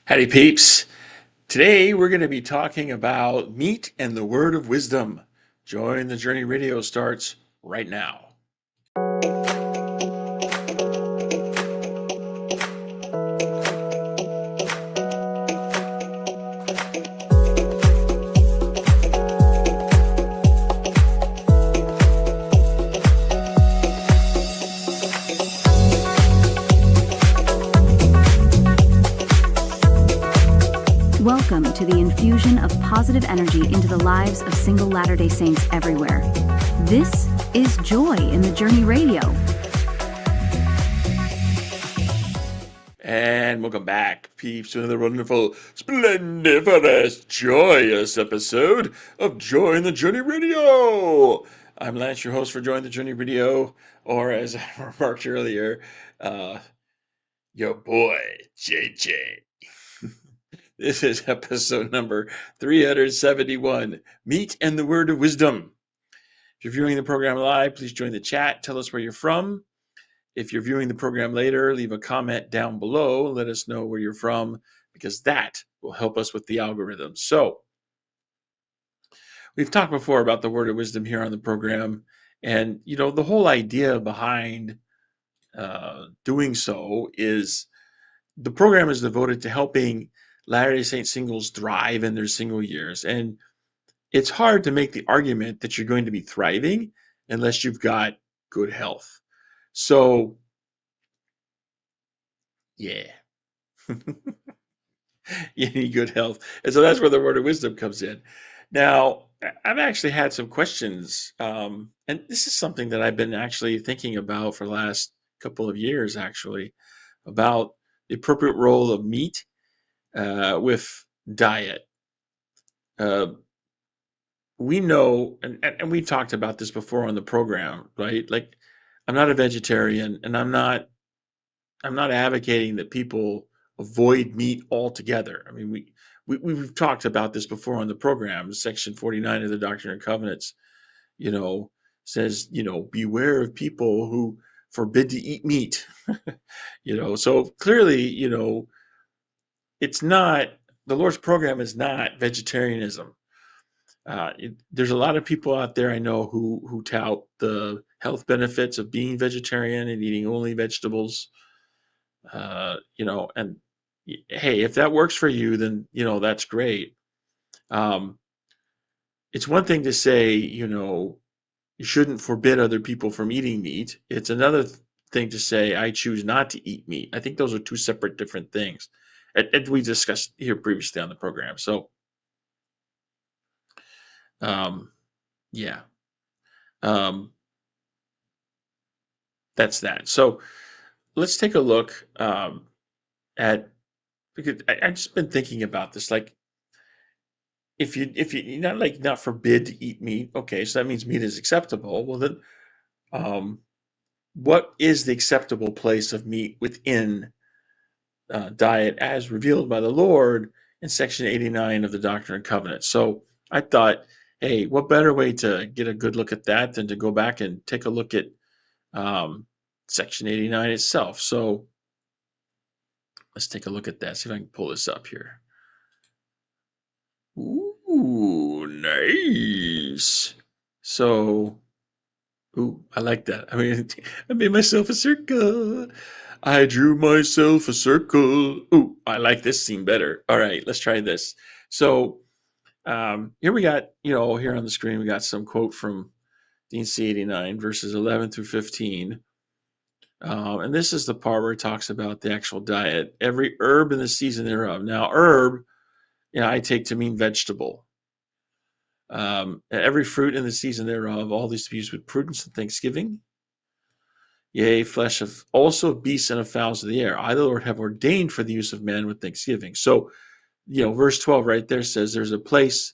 Howdy, peeps. Today we're going to be talking about meat and the word of wisdom. Join the Journey Radio starts right now. Welcome to the infusion of positive energy into the lives of single Latter-day Saints everywhere. This is Joy in the Journey Radio. And welcome back, peeps, to another wonderful, splendiferous, joyous episode of Joy in the Journey Radio. I'm Lance, your host for Joy in the Journey Radio, or as I remarked earlier, your boy, JJ. This is episode number 371, Meat and the Word of Wisdom. If you're viewing the program live, please join the chat. Tell us where you're from. If you're viewing the program later, leave a comment down below. Let us know where you're from, because that will help us with the algorithm. So, we've talked before about the Word of Wisdom here on the program. And, the whole idea behind doing so is the program is devoted to helping Latter-day Saint singles thrive in their single years. And it's hard to make the argument that you're going to be thriving unless you've got good health. So, yeah, you need good health. And so that's where the word of wisdom comes in. Now, I've actually had some questions, and this is something that I've been actually thinking about for the last couple of years, actually, about the appropriate role of meat with diet. Uh, we know, and we talked about this before on the program, right? Like, I'm not a vegetarian, and I'm not advocating that people avoid meat altogether. I mean, we've talked about this before on the program. Section 49 of the Doctrine and Covenants, you know, says, beware of people who forbid to eat meat. So clearly, it's not, the Lord's program is not vegetarianism. There's a lot of people out there I know who tout the health benefits of being vegetarian and eating only vegetables. And hey, if that works for you, then that's great. Um, it's one thing to say, you shouldn't forbid other people from eating meat. It's another thing to say, I choose not to eat meat. I think those are two separate, different things, and we discussed here previously on the program. So, um, yeah. Um, that's that. So let's take a look at, because I've just been thinking about this. Like, if you not forbid to eat meat, okay, so that means meat is acceptable. Well, then, um, what is the acceptable place of meat within diet as revealed by the Lord in section 89 of the Doctrine and Covenants? So I thought, hey, what better way to get a good look at that than to go back and take a look at um, section 89 itself. So let's take a look at that. See if I can pull this up here. Ooh, nice. So, ooh, I like that. I mean, I made myself a circle. I drew myself a circle. Ooh, I like this scene better. All right, let's try this. So, here we got, here on the screen, we got some quote from D&C 89, verses 11 through 15. And this is the part where it talks about the actual diet. Every herb in the season thereof. Now, herb, I take to mean vegetable. Every fruit in the season thereof, all these to be used with prudence and thanksgiving. Yea, flesh of also of beasts and of fowls of the air. I, the Lord, have ordained for the use of man with thanksgiving. So, verse 12 right there says there's a place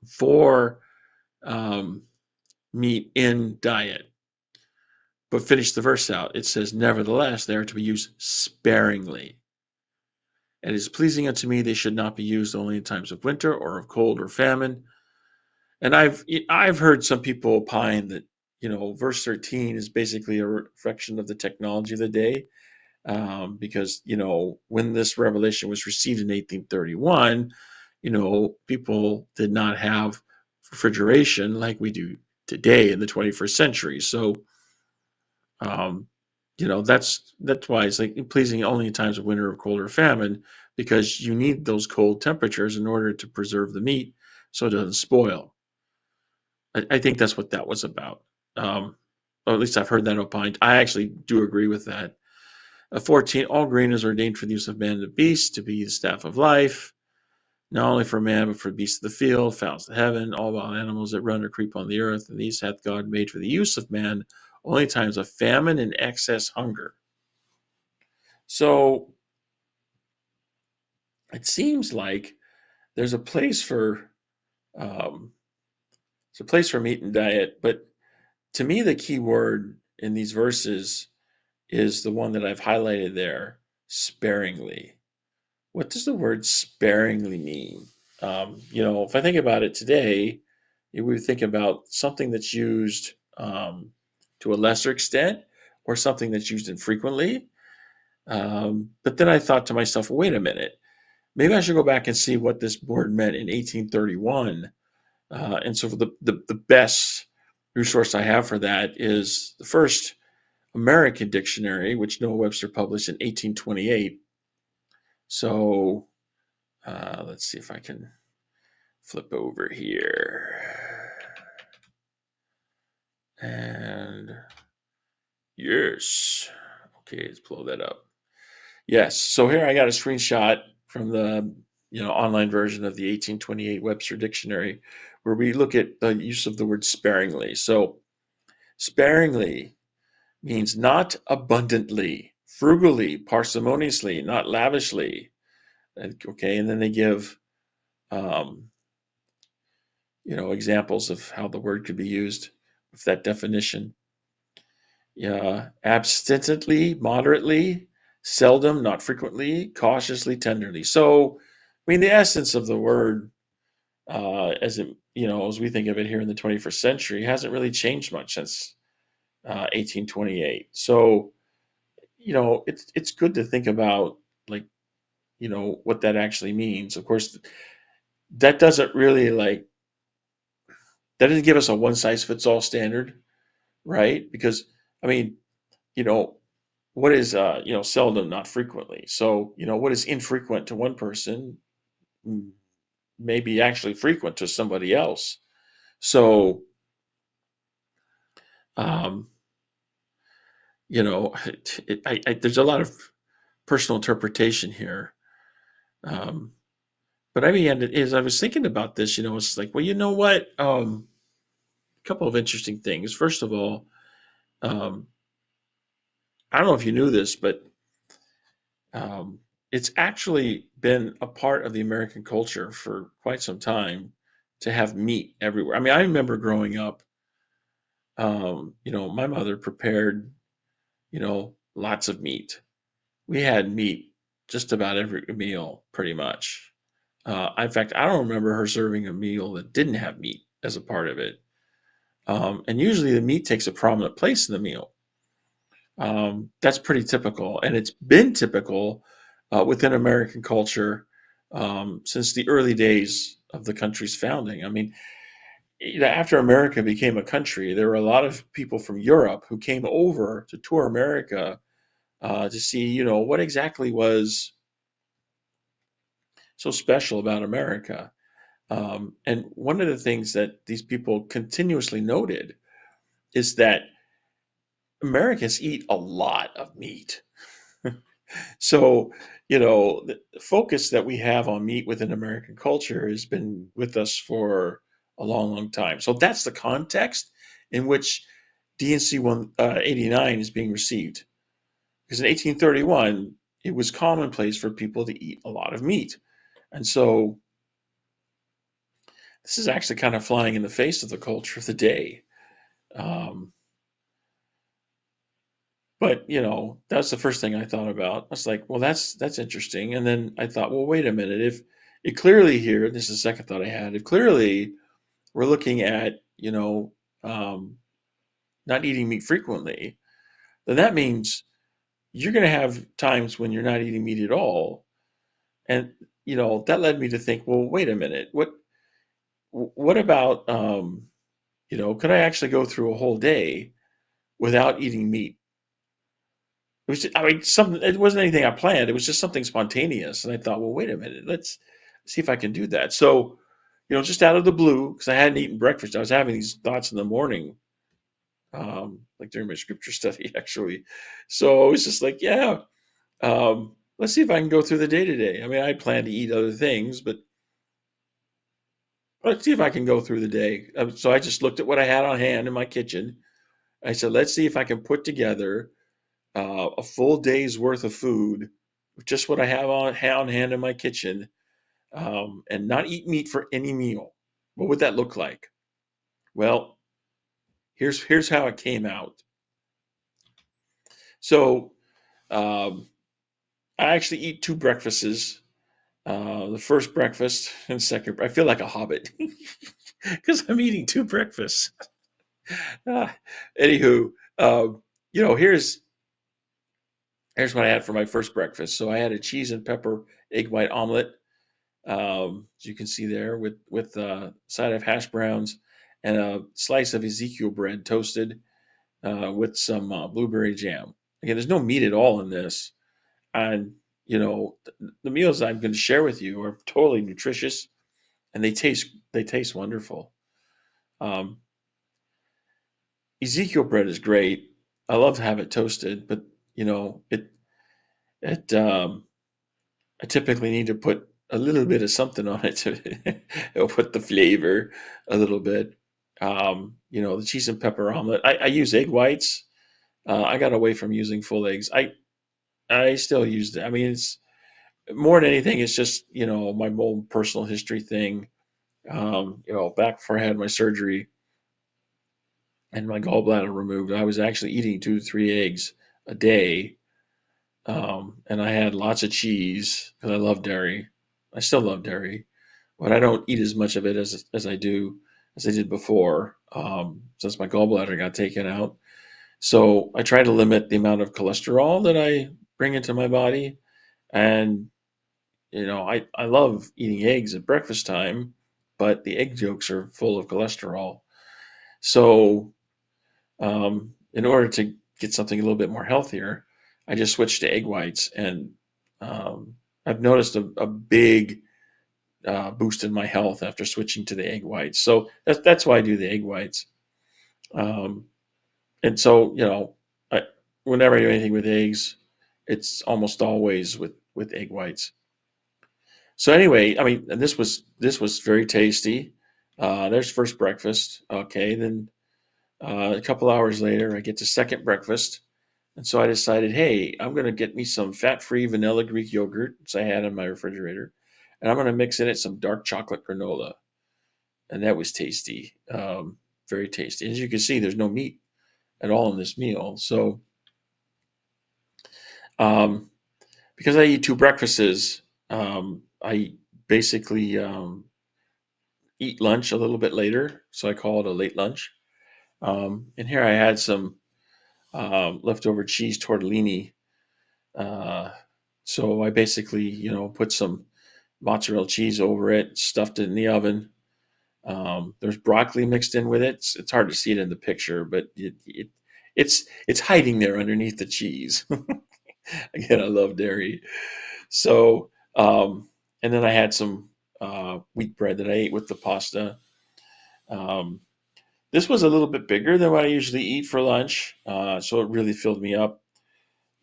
for meat in diet. But finish the verse out. It says, nevertheless, they are to be used sparingly. It is pleasing unto me they should not be used only in times of winter or of cold or famine. And I've heard some people opine that verse 13 is basically a reflection of the technology of the day. because when this revelation was received in 1831, people did not have refrigeration like we do today in the 21st century. So um, that's why it's like pleasing only in times of winter or cold or famine, because you need those cold temperatures in order to preserve the meat so it doesn't spoil. I think that's what that was about. Um, or at least I've heard that opined. I actually do agree with that. 14, all grain is ordained for the use of man and the beast to be the staff of life, not only for man, but for beasts of the field, fowls of heaven, all wild animals that run or creep on the earth. And these hath God made for the use of man, only times of famine and excess hunger. So it seems like there's a place for um, meat and diet, but to me, the key word in these verses is the one that I've highlighted there: sparingly. What does the word sparingly mean? If I think about it today, we would think about something that's used to a lesser extent, or something that's used infrequently. But then I thought to myself, wait a minute, maybe I should go back and see what this word meant in 1831. And so the best resource I have for that is the first American dictionary, which Noah Webster published in 1828. So let's see if I can flip over here. And yes. Okay, let's blow that up. Yes. So here I got a screenshot from the online version of the 1828 Webster Dictionary, where we look at the use of the word sparingly. So sparingly means not abundantly, frugally, parsimoniously, not lavishly. Okay, and then they give um, examples of how the word could be used with that definition. Yeah, abstinently, moderately, seldom, not frequently, cautiously, tenderly. So, I mean, the essence of the word, as we think of it here in the 21st century, hasn't really changed much since 1828. So, it's good to think about, like, what that actually means. Of course, that doesn't really that doesn't give us a one size fits all standard, right? Because I mean, you know, what is seldom, not frequently. So, what is infrequent to one person may be actually frequent to somebody else. So, um, there's a lot of personal interpretation here. Um, but I mean, as I was thinking about this, it's like, well, you know what? A couple of interesting things. First of all, um, I don't know if you knew this, but Um, it's actually been a part of the American culture for quite some time to have meat everywhere. I mean, I remember growing up, my mother prepared, lots of meat. We had meat just about every meal, pretty much. In fact, I don't remember her serving a meal that didn't have meat as a part of it. And usually the meat takes a prominent place in the meal. That's pretty typical, and it's been typical within American culture since the early days of the country's founding. I mean, after America became a country, there were a lot of people from Europe who came over to tour America to see, what exactly was so special about America. And one of the things that these people continuously noted is that Americans eat a lot of meat. So, the focus that we have on meat within American culture has been with us for a long, long time. So that's the context in which DNC 189 is being received. Because in 1831, it was commonplace for people to eat a lot of meat. And so this is actually kind of flying in the face of the culture of the day. Um, But, that's the first thing I thought about. I was like, well, that's interesting. And then I thought, well, wait a minute. If it clearly here, this is the second thought I had, if clearly we're looking at, um, not eating meat frequently, then that means, you're going to have times when you're not eating meat at all. And, that led me to think, well, wait a minute. What about, could I actually go through a whole day without eating meat? It was, I mean, something, it wasn't anything I planned. It was just something spontaneous. And I thought, well, wait a minute, let's see if I can do that. So, just out of the blue, because I hadn't eaten breakfast, I was having these thoughts in the morning, like during my scripture study, actually. So I was just like, yeah, let's see if I can go through the day today. I mean, I plan to eat other things, but let's see if I can go through the day. So I just looked at what I had on hand in my kitchen. I said, let's see if I can put together a full day's worth of food, with just what I have on hand in my kitchen, and not eat meat for any meal. What would that look like? Well, here's how it came out. So um, I actually eat two breakfasts. The first breakfast and second. I feel like a hobbit because I'm eating two breakfasts. Ah, anywho, here's what I had for my first breakfast. So I had a cheese and pepper egg white omelet, as you can see there, with a side of hash browns and a slice of Ezekiel bread toasted, with some blueberry jam. Again, there's no meat at all in this, and the meals I'm going to share with you are totally nutritious, and they taste wonderful. Um, Ezekiel bread is great. I love to have it toasted, but it I typically need to put a little bit of something on it to it'll put the flavor a little bit. The cheese and pepper omelet. I use egg whites. I got away from using full eggs. I still use it. I mean, it's more than anything. It's just my own personal history thing. Back before I had my surgery and my gallbladder removed, I was actually eating 2 to 3 eggs a day. And I had lots of cheese because I love dairy. I still love dairy, but I don't eat as much of it as I did before, since my gallbladder got taken out. So I try to limit the amount of cholesterol that I bring into my body. And I love eating eggs at breakfast time, but the egg yolks are full of cholesterol. So in order to get something a little bit more healthier, I just switched to egg whites, and um, I've noticed a big boost in my health after switching to the egg whites. So that's why I do the egg whites. Um, and so I, whenever I do anything with eggs, it's almost always with egg whites. So anyway, I mean, and this was very tasty. There's first breakfast. Okay, then a couple hours later, I get to second breakfast. And so I decided, hey, I'm going to get me some fat-free vanilla Greek yogurt, which I had in my refrigerator, and I'm going to mix in it some dark chocolate granola. And that was tasty, very tasty. As you can see, there's no meat at all in this meal. So um, because I eat two breakfasts, I basically eat lunch a little bit later. So I call it a late lunch. And here I had some leftover cheese tortellini. Uh, so I basically, put some mozzarella cheese over it, stuffed it in the oven. There's broccoli mixed in with it. It's hard to see it in the picture, but it's hiding there underneath the cheese. Again, I love dairy. So, and then I had some wheat bread that I ate with the pasta. Um, this was a little bit bigger than what I usually eat for lunch, so it really filled me up.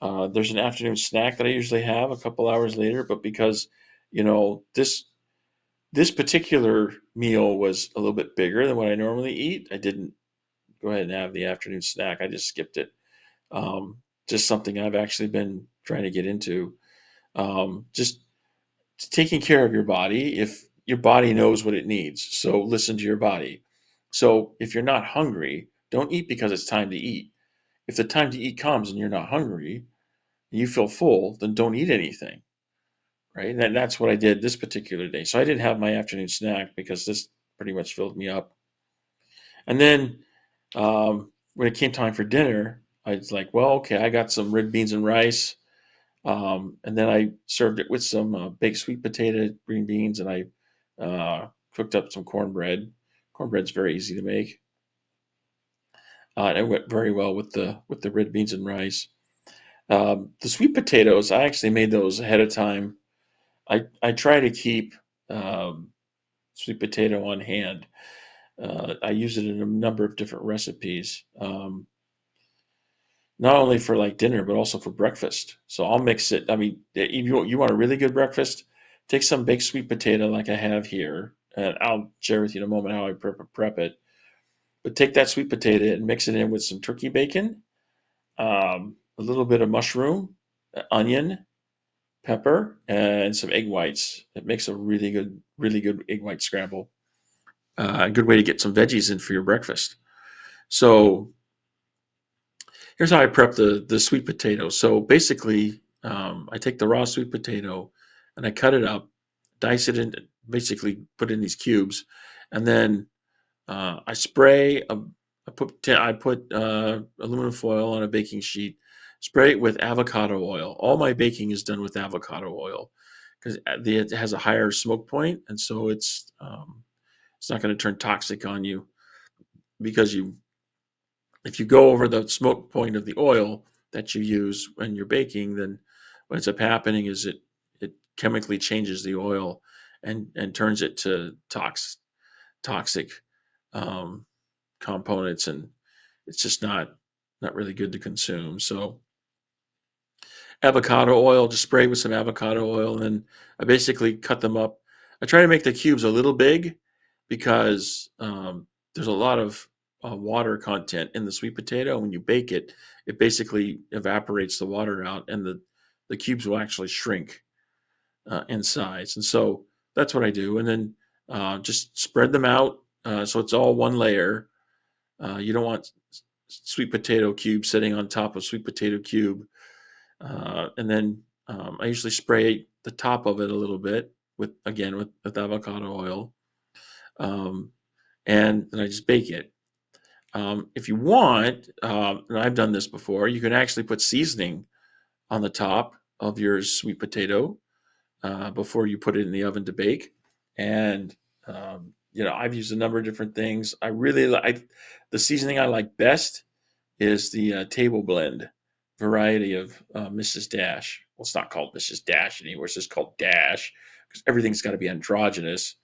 There's an afternoon snack that I usually have a couple hours later, but because this particular meal was a little bit bigger than what I normally eat, I didn't go ahead and have the afternoon snack. I just skipped it. Just something I've actually been trying to get into. Just taking care of your body if your body knows what it needs. So listen to your body. So if you're not hungry, don't eat because it's time to eat. If the time to eat comes and you're not hungry, and you feel full, then don't eat anything. Right. And that's what I did this particular day. So I didn't have my afternoon snack because this pretty much filled me up. And then when it came time for dinner, I was like, well, okay, I got some red beans and rice. And then I served it with some baked sweet potato, green beans, and I cooked up some cornbread. Cornbread's very easy to make. And it went very well with the red beans and rice. The sweet potatoes, I actually made those ahead of time. I try to keep um, sweet potato on hand. I use it in a number of different recipes, not only for like dinner but also for breakfast. So I'll mix it. I mean, if you want a really good breakfast, take some baked sweet potato like I have here, and I'll share with you in a moment how I prep it. But take that sweet potato and mix it in with some turkey bacon, a little bit of mushroom, onion, pepper, and some egg whites. It makes a really good egg white scramble. A good way to get some veggies in for your breakfast. So here's how I prep the sweet potato. So basically, I take the raw sweet potato and I cut it up, dice it in, basically put it in these cubes, and then I spray. I put aluminum foil on a baking sheet. Spray it with avocado oil. All my baking is done with avocado oil because it has a higher smoke point, and so it's not going to turn toxic on you because you if you go over the smoke point of the oil that you use when you're baking, then what ends up happening is it chemically changes the oil and turns it to toxic um, components, and it's just not really good to consume. So avocado oil, just spray with some avocado oil, and then I basically cut them up. I try to make the cubes a little big because there's a lot of water content in the sweet potato. When you bake it, it basically evaporates the water out, and the cubes will actually shrink in size. And so that's what I do. And then just spread them out so it's all one layer. You don't want sweet potato cube sitting on top of sweet potato cube. And then I usually spray the top of it a little bit with avocado oil, um, and then I just bake it. If you want, and I've done this before, you can actually put seasoning on the top of your sweet potato before you put it in the oven to bake. And I've used a number of different things. I really like the seasoning I like best is the table blend variety of Mrs. Dash. Well, it's not called Mrs. Dash anymore. It's just called Dash because everything's got to be androgynous.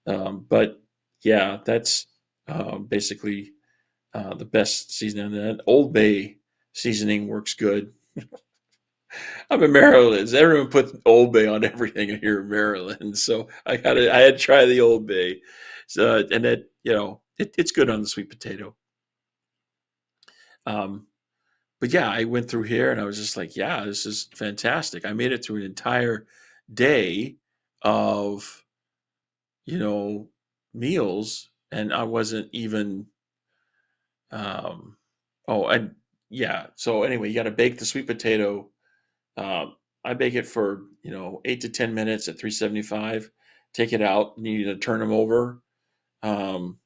But yeah, that's basically the best seasoning. And Old Bay seasoning works good. I'm in Maryland. So everyone put Old Bay on everything here in Maryland, so I had to try the Old Bay. So and it's good on the sweet potato. Um, but yeah, I went through here and I was just like, yeah, this is fantastic. I made it through an entire day of, you know, meals and I wasn't even um oh and yeah. So anyway, you got to bake the sweet potato. I bake it for, 8 to 10 minutes at 375. Take it out, and you need to turn them over. Um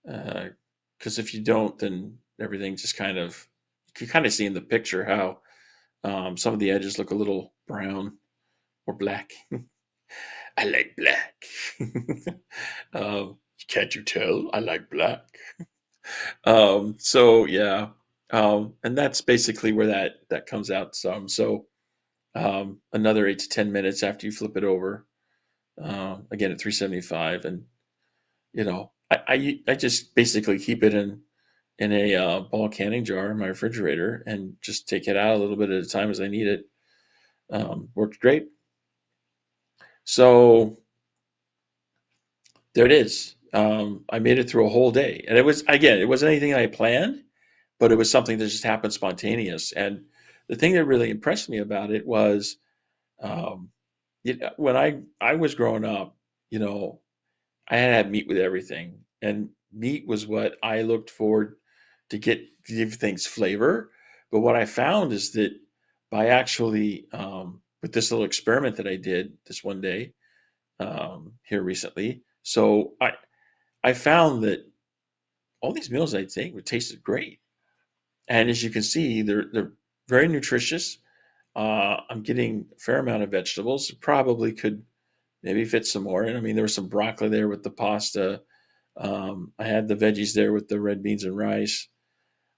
because if you don't, then everything just kind of you can kind of see in the picture how some of the edges look a little brown or black. I like black. Can't you tell? I like black. So yeah, and that's basically where that comes out some. So another 8 to 10 minutes after you flip it over, again at 375, and I just basically keep it in a ball canning jar in my refrigerator and just take it out a little bit at a time as I need it. Works great. So there it is. I made it through a whole day, and it wasn't anything I planned, but it was something that just happened spontaneous. And the thing that really impressed me about it was, um, when I was growing up, you know, I had to have meat with everything, and meat was what I looked forward to give things flavor. But what I found is that by actually with this little experiment that I did this one day here recently, I found that all these meals I take would tasted great. And as you can see, they're very nutritious. I'm getting a fair amount of vegetables. Probably could maybe fit some more in. I mean, there was some broccoli there with the pasta. I had the veggies there with the red beans and rice.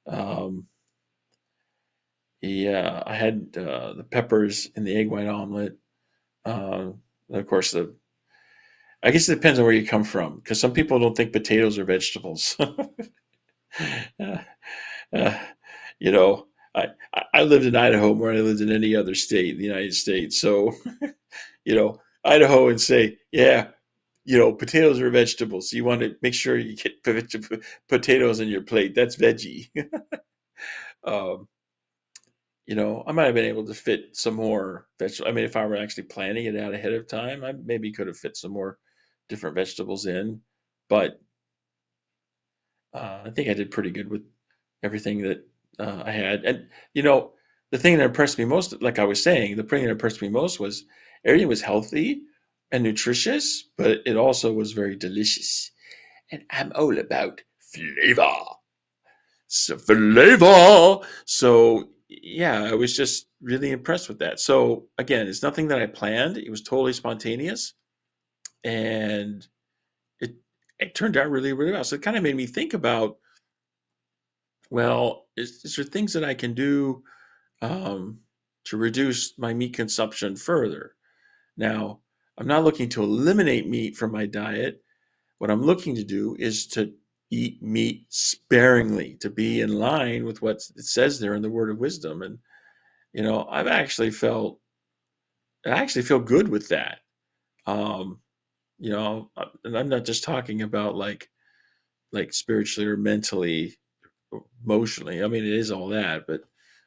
Um, yeah, I had the peppers in the egg white omelet. Of course, I guess it depends on where you come from, because some people don't think potatoes are vegetables. Uh, uh, you know, I lived in Idaho more than I lived in any other state in the United States. So, Idahoans say, yeah, potatoes are vegetables. So you want to make sure you get potatoes on your plate. That's veggie. um, I might have been able to fit some more vegetables. I mean, if I were actually planning it out ahead of time, I maybe could have fit some more different vegetables in. But I think I did pretty good with everything that I had. And the thing that impressed me most, like I was saying, the thing that impressed me most was everything was healthy and nutritious, but it also was very delicious. And I'm all about flavor. So flavor. So yeah, I was just really impressed with that. So again, it's nothing that I planned. It was totally spontaneous, and it it turned out really, really well. So it kind of made me think about, well, is there things that I can do um, to reduce my meat consumption further? Now, I'm not looking to eliminate meat from my diet. What I'm looking to do is to eat meat sparingly, to be in line with what it says there in the Word of Wisdom. And I actually feel good with that. Um, and I'm not just talking about like spiritually or mentally, or emotionally. I mean, it is all that, but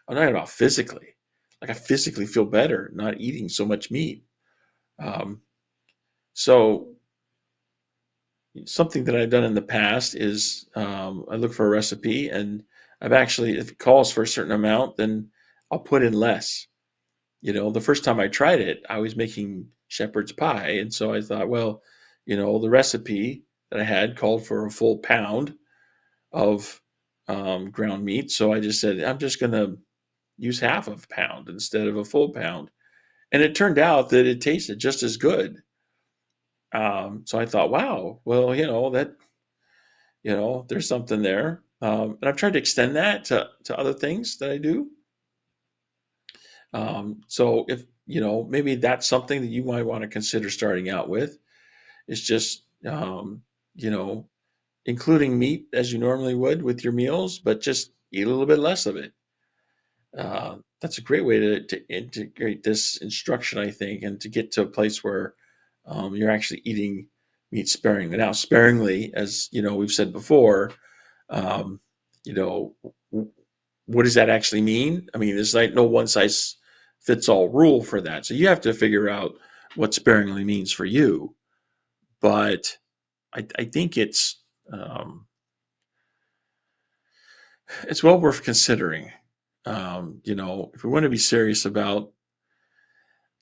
I'm talking about physically. Like I physically feel better not eating so much meat. Um, so something that I've done in the past is I look for a recipe, and I've actually, if it calls for a certain amount, then I'll put in less. The first time I tried it, I was making shepherd's pie. And so I thought, well, the recipe that I had called for a full pound of ground meat. So I just said, I'm just going to use half of a pound instead of a full pound. And it turned out that it tasted just as good. So I thought, wow, well, there's something there. And I've tried to extend that to other things that I do. So if, maybe that's something that you might want to consider starting out with, is just, you know, including meat as you normally would with your meals, but just eat a little bit less of it. That's a great way to integrate this instruction, I think, and to get to a place where you're actually eating meat sparingly. Now, sparingly, as we've said before, um, you know, what does that actually mean? I mean, there's like no one size fits all rule for that. So you have to figure out what sparingly means for you. But I think um, it's well worth considering. If we want to be serious about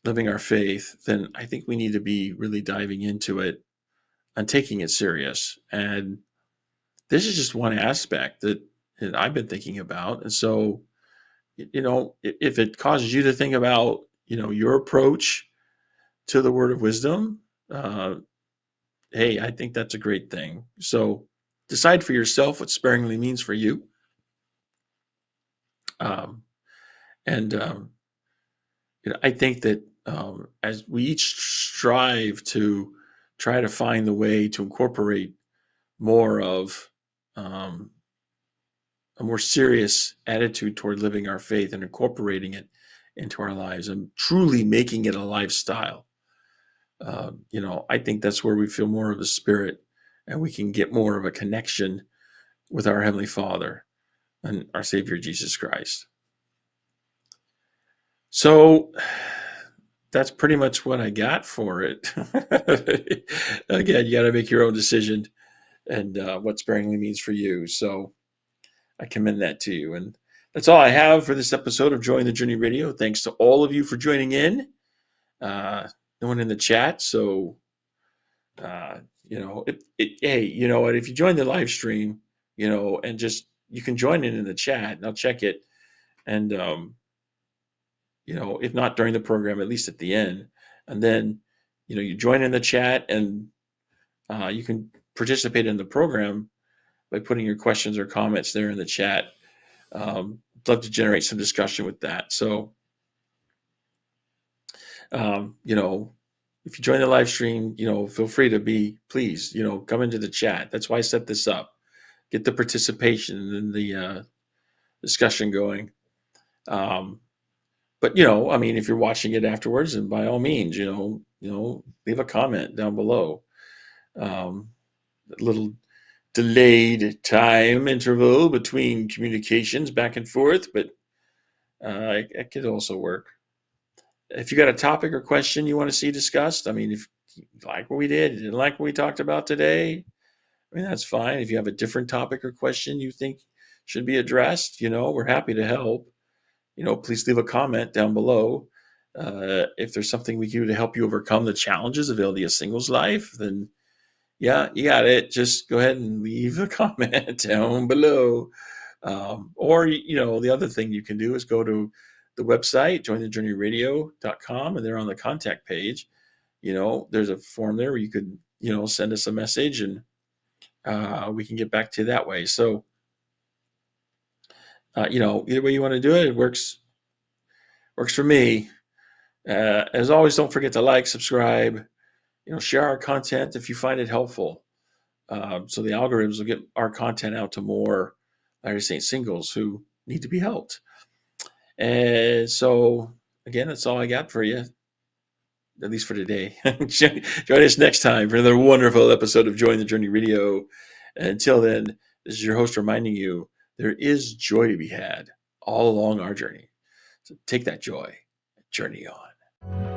living our faith, then I think we need to be really diving into it and taking it serious. And this is just one aspect that I've been thinking about. And so, if it causes you to think about, your approach to the word of wisdom, uh, hey, I think that's a great thing. So decide for yourself what sparingly means for you. Um, and I think that as we each strive to try to find the way to incorporate more of um, a more serious attitude toward living our faith and incorporating it into our lives and truly making it a lifestyle. I think that's where we feel more of the Spirit, and we can get more of a connection with our Heavenly Father and our Savior Jesus Christ. So that's pretty much what I got for it. Again, you got to make your own decision and what sparingly means for you. So I commend that to you. And that's all I have for this episode of Join the Journey Radio. Thanks to all of you for joining in. No one in the chat. So, hey, you know what? If you join the live stream, and just you can join in the chat, and I'll check it. And if not during the program, at least at the end. And then, you join in the chat, and you can participate in the program by putting your questions or comments there in the chat. I'd love to generate some discussion with that. So, if you join the live stream, feel free to please, come into the chat. That's why I set this up. Get the participation and the discussion going. But I mean, if you're watching it afterwards, then by all means, leave a comment down below. A little delayed time interval between communications back and forth, but it could also work. If you got a topic or question you want to see discussed, I mean, if you like what we did, you didn't like what we talked about today, I mean, that's fine. If you have a different topic or question you think should be addressed, we're happy to help. Please leave a comment down below. If there's something we can do to help you overcome the challenges of LDS singles life, then yeah, you got it. Just go ahead and leave a comment down below. Or, the other thing you can do is go to the website, jointhejourneyradio.com, and there on the contact page, there's a form there where you could, send us a message, and we can get back to you that way. So, either way you want to do it, it works for me. As always, don't forget to like, subscribe, share our content if you find it helpful. So the algorithms will get our content out to more Latter-day Saint singles who need to be helped. And so, again, that's all I got for you, at least for today. Join us next time for another wonderful episode of Join the Journey Radio. And until then, this is your host reminding you there is joy to be had all along our journey. So take that joy, journey on.